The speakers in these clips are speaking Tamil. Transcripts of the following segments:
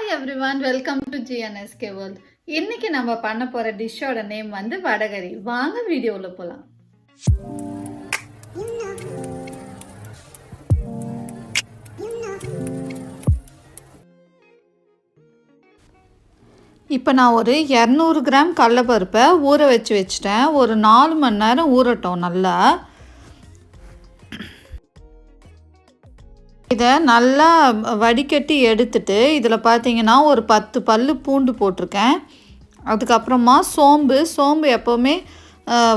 Hi everyone, welcome to GNSK world. இன்னைக்கு நம்ம பண்ண போகிற டிஷ்ஷோட நேம் வந்து வடகரி. வாங்க வீடியோவில் போகலாம். இப்போ நான் ஒரு 200 கிராம் கடலைப்பருப்பை ஊற வச்சுட்டேன். ஒரு 4 மணி நேரம் ஊறட்டும் நல்லா. இதை நல்லா வடிகட்டி எடுத்துட்டு இதில் பார்த்தீங்கன்னா ஒரு 10 பல்லு பூண்டு போட்டிருக்கேன். அதுக்கப்புறமா சோம்பு எப்போவுமே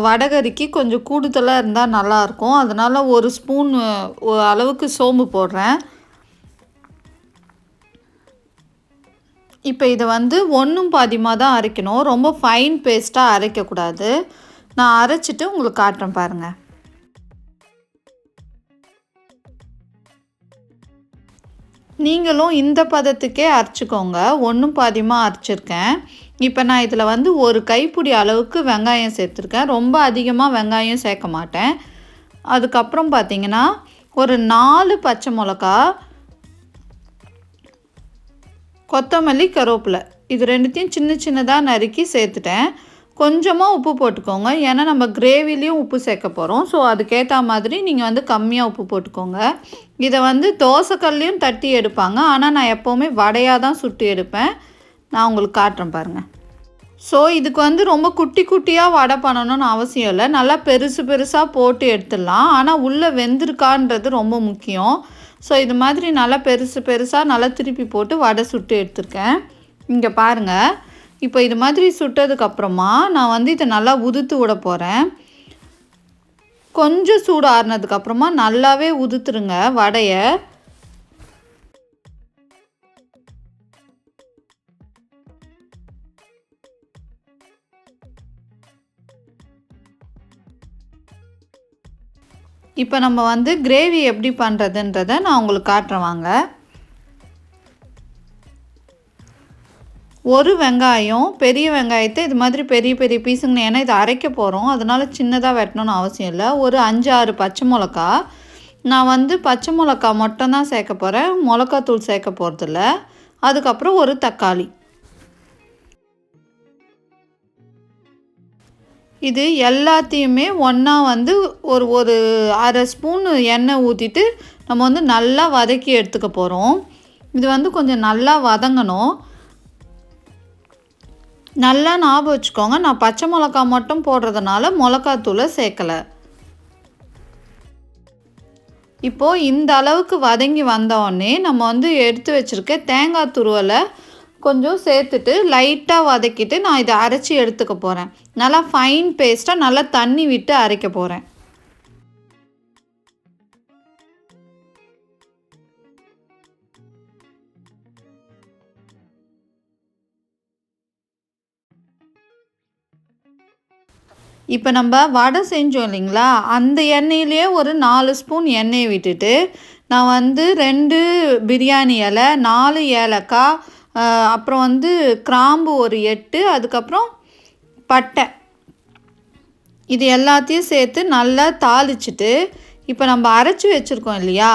வடகரிக்கு கொஞ்சம் கூடுதலாக இருந்தால் நல்லாயிருக்கும். அதனால் ஒரு ஸ்பூன் அளவுக்கு சோம்பு போடுறேன். இப்போ இதை வந்து ஒன்றும் பாதியமாக தான் அரைக்கணும். ரொம்ப ஃபைன் பேஸ்ட்டாக அரைக்கக்கூடாது. நான் அரைச்சிட்டு உங்களுக்கு காட்டுறேன் பாருங்கள். நீங்களும் இந்த பதத்துக்கே அரைச்சிக்கோங்க. ஒன்றும் பாதியமாக அரைச்சிருக்கேன். இப்போ நான் இதில் வந்து ஒரு கைப்பிடி அளவுக்கு வெங்காயம் சேர்த்துருக்கேன். ரொம்ப அதிகமாக வெங்காயம் சேர்க்க மாட்டேன். அதுக்கப்புறம் பார்த்திங்கன்னா ஒரு 4 பச்சை மிளகா, கொத்தமல்லி, கருவேப்பிலை இது ரெண்டுத்தையும் சின்னதாக நறுக்கி சேர்த்துட்டேன். கொஞ்சமாக உப்பு போட்டுக்கோங்க. ஏன்னா நம்ம கிரேவிலையும் உப்பு சேர்க்க போகிறோம். ஸோ அதுக்கேற்ற மாதிரி நீங்கள் வந்து கம்மியாக உப்பு போட்டுக்கோங்க. இதை வந்து தோசைக்கல்லையும் தட்டி எடுப்பாங்க. ஆனால் நான் எப்போவுமே வடையாக தான் சுட்டு எடுப்பேன். நான் உங்களுக்கு காட்டுறேன் பாருங்கள். ஸோ இதுக்கு வந்து ரொம்ப குட்டியாக வடை பண்ணணும்னு அவசியம் இல்லை. நல்லா பெருசாக போட்டு எடுத்துடலாம். ஆனால் உள்ளே வெந்திருக்கான்றது ரொம்ப முக்கியம். ஸோ இது மாதிரி நல்லா பெருசாக நல்லா திருப்பி போட்டு வடை சுட்டு எடுத்துருக்கேன். இங்கே பாருங்கள். இப்போ இது மாதிரி சுட்டதுக்கப்புறமா நான் வந்து இதை நல்லா உதுத்து விட போகிறேன். கொஞ்சம் சூடு ஆறுனதுக்கப்புறமா நல்லாவே உதுத்துருங்க வடையை. இப்போ நம்ம வந்து கிரேவி எப்படி பண்ணுறதுன்றதை நான் உங்களுக்கு காட்டுறேன் வாங்க. ஒரு வெங்காயம், பெரிய வெங்காயத்தை இது மாதிரி பெரிய பீஸுங்க. ஏன்னா இதை அரைக்க போகிறோம், அதனால் சின்னதாக வெட்டணும்னு அவசியம் இல்லை. ஒரு 5-6 பச்சை மிளகா. நான் வந்து பச்சை மிளகா மட்டும் தான் சேர்க்க போகிறேன், மிளகாத்தூள் சேர்க்க போகிறதில்ல. அதுக்கப்புறம் ஒரு தக்காளி. இது எல்லாத்தையுமே ஒன்றா வந்து ஒரு அரை ஸ்பூன் எண்ணெய் ஊற்றிட்டு நம்ம வந்து நல்லா வதக்கி எடுத்துக்க போகிறோம். இது வந்து கொஞ்சம் நல்லா வதங்கணும். நல்லா ஞாபகம் வச்சுக்கோங்க, நான் பச்சை மிளகா மட்டும் போடுறதுனால மிளகாத்தூளை சேர்க்கலை. இப்போது இந்த அளவுக்கு வதங்கி வந்தோடனே நம்ம வந்து எடுத்து வச்சுருக்க தேங்காய் துருவலை கொஞ்சம் சேர்த்துட்டு லைட்டாக வதக்கிட்டு நான் இதை அரைச்சி எடுத்துக்க போகிறேன். நல்லா ஃபைன் பேஸ்ட்டாக நல்லா தண்ணி விட்டு அரைக்க போகிறேன். இப்போ நம்ம வடை செஞ்சோம் இல்லைங்களா, அந்த எண்ணெயிலே ஒரு 4 ஸ்பூன் எண்ணெயை விட்டுட்டு நான் வந்து 2 பிரியாணி இலை, 4 ஏலக்காய், அப்புறம் வந்து கிராம்பு ஒரு 8, அதுக்கப்புறம் பட்டை, இது எல்லாத்தையும் சேர்த்து நல்லா தாளிச்சிட்டு இப்போ நம்ம அரைச்சி வச்சுருக்கோம் இல்லையா,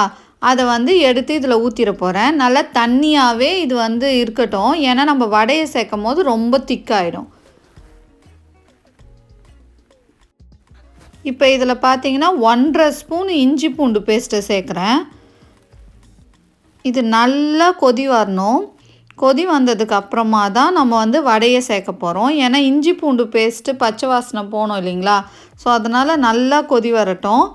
அதை வந்து எடுத்து இதில் ஊற்றிட போகிறேன். நல்லா தண்ணியாகவே இது வந்து இருக்கட்டும். ஏன்னா நம்ம வடையை சேர்க்கும் போது ரொம்ப திக்காயிடும். இப்போ இதில் பார்த்தீங்கன்னா 1.5 ஸ்பூன் இஞ்சி பூண்டு பேஸ்ட்டை சேர்க்குறேன். இது நல்லா கொதி வரணும். கொதி வந்ததுக்கு அப்புறமா தான் நம்ம வந்து வடையை சேர்க்க போகிறோம். ஏன்னா இஞ்சி பூண்டு பேஸ்ட்டு பச்சை வாசனை போகணும் இல்லைங்களா, ஸோ அதனால் நல்லா கொதி வரட்டும்.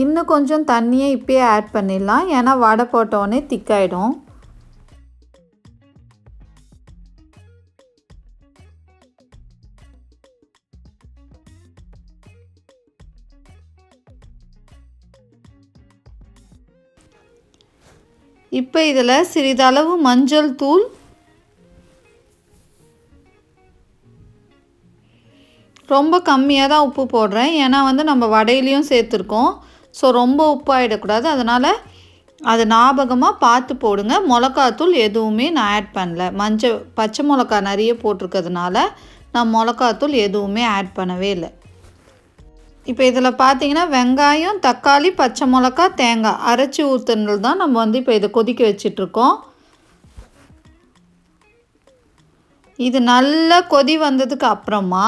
இன்னும் கொஞ்சம் தண்ணியை இப்போயே ஆட் பண்ணிடலாம். ஏன்னா வடை போட்டோடனே திக்காயிடும். இப்போ இதில் சிறிதளவு மஞ்சள் தூள், ரொம்ப கம்மியாக தான் உப்பு போடுறேன். ஏன்னா வந்து நம்ம வடையிலையும் சேர்த்துருக்கோம். ஸோ ரொம்ப உப்பாயிடக்கூடாது. அதனால் அது ஞாபகமாக பார்த்து போடுங்க. மிளகாத்தூள் எதுவுமே நான் ஆட் பண்ணல. பச்சை மிளகா நிறைய போட்டிருக்கிறதுனால நான் மிளகாத்தூள் எதுவுமே ஆட் பண்ணவே இல்லை. இப்போ இதில் பார்த்தீங்கன்னா வெங்காயம், தக்காளி, பச்சை மிளகா, தேங்காய் அரைச்சி ஊற்றுனது தான் நம்ம வந்து இப்போ இதை கொதிக்க வச்சிட்ருக்கோம். இது நல்லா கொதி வந்ததுக்கு அப்புறமா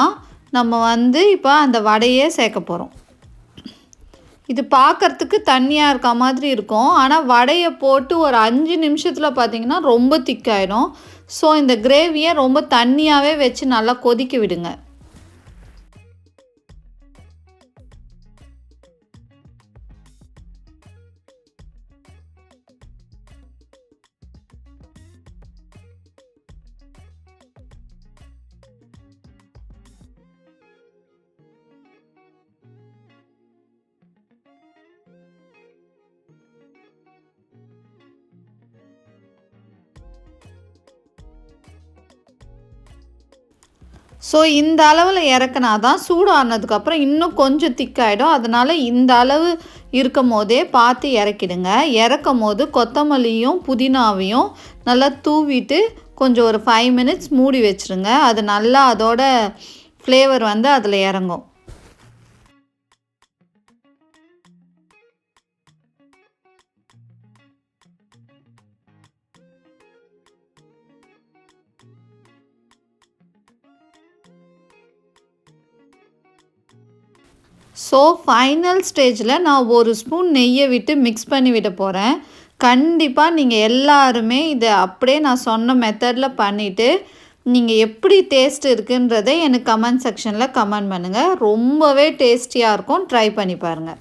நம்ம வந்து இப்போ அந்த வடையே சேர்க்க போகிறோம். இது பார்க்குறதுக்கு தண்ணியாக இருக்க மாதிரி இருக்கும். ஆனால் வடையை போட்டு ஒரு 5 நிமிஷத்தில் பார்த்தீங்கன்னா ரொம்ப திக்காயிடும். ஸோ இந்த கிரேவியை ரொம்ப தண்ணியாகவே வச்சு நல்லா கொதிக்க விடுங்க. ஸோ இந்த அளவில் இறக்குனா தான் சூடு ஆனதுக்கப்புறம் இன்னும் கொஞ்சம் திக்காயிடும். அதனால் இந்த அளவு இருக்கும் போதே பார்த்து இறக்கிடுங்க. இறக்கும் போது கொத்தமல்லியும் புதினாவையும் நல்லா தூவிட்டு கொஞ்சம் ஒரு 5 மினிட்ஸ் மூடி வச்சுருங்க. அது நல்லா அதோட ஃப்ளேவர் வந்து அதில் இறங்கும். ஸோ ஃபைனல் ஸ்டேஜில் நான் ஒரு ஸ்பூன் நெய்யை விட்டு மிக்ஸ் பண்ணி விட போகிறேன். கண்டிப்பாக நீங்கள் எல்லாருமே இதை அப்படியே நான் சொன்ன மெத்தடில் பண்ணிவிட்டு நீங்கள் எப்படி டேஸ்ட் இருக்குன்றதை எனக்கு கமெண்ட் செக்ஷனில் கமெண்ட் பண்ணுங்கள். ரொம்பவே டேஸ்டியாக இருக்கும். ட்ரை பண்ணி பாருங்கள்.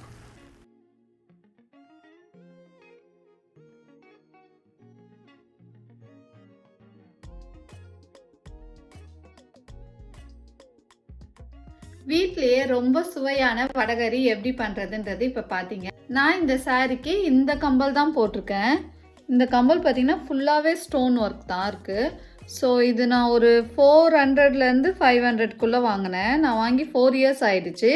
வீட்லேயே ரொம்ப சுவையான வடகரி எப்படி பண்ணுறதுன்றது இப்போ பார்த்தீங்க. நான் இந்த சாரீக்கு இந்த கம்பல் தான் போட்டிருக்கேன். இந்த கம்பல் பார்த்தீங்கன்னா ஃபுல்லாகவே ஸ்டோன் ஒர்க் தான் இருக்குது. ஸோ இது நான் ஒரு 400லேருந்து 500க்குள்ளே வாங்கினேன். நான் வாங்கி 4 இயர்ஸ் ஆகிடுச்சு.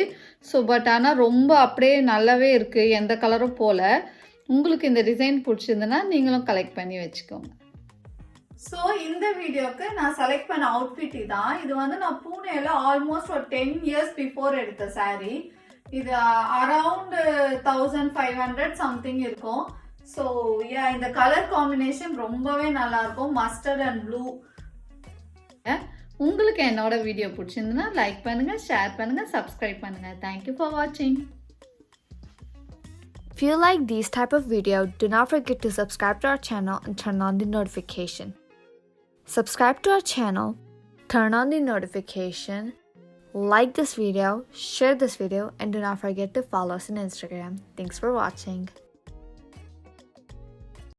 ஸோ பட் ஆனால் ரொம்ப அப்படியே நல்லாவே இருக்குது. எந்த கலரும் போல். உங்களுக்கு இந்த டிசைன் பிடிச்சிருந்துன்னா நீங்களும் கலெக்ட் பண்ணி வச்சுக்கோங்க. ஸோ இந்த வீடியோக்கு நான் செலக்ட் பண்ண அவுட்ஃபிட் தான். இது வந்து நான் பூனேல ஆல்மோஸ்ட் ஒரு 10 இயர்ஸ் பிஃபோர் எடுத்த சாரீ. இது அரவுண்ட் 1500 சம்திங் இருக்கும். ஸோ இந்த கலர் காம்பினேஷன் ரொம்பவே நல்லா இருக்கும். Mustard and blue. உங்களுக்கு என்னோட வீடியோ பிடிச்சிருந்துன்னா லைக் பண்ணுங்க, ஷேர் பண்ணுங்க, சப்ஸ்கிரைப் பண்ணுங்க. தேங்க்யூ ஃபார் வாட்சிங். If you like these type of video, do not forget to subscribe to our channel and turn on the notification. Subscribe to our channel, turn on the notification, like this video, share this video, and do not forget to follow us on Instagram. Thanks for watching.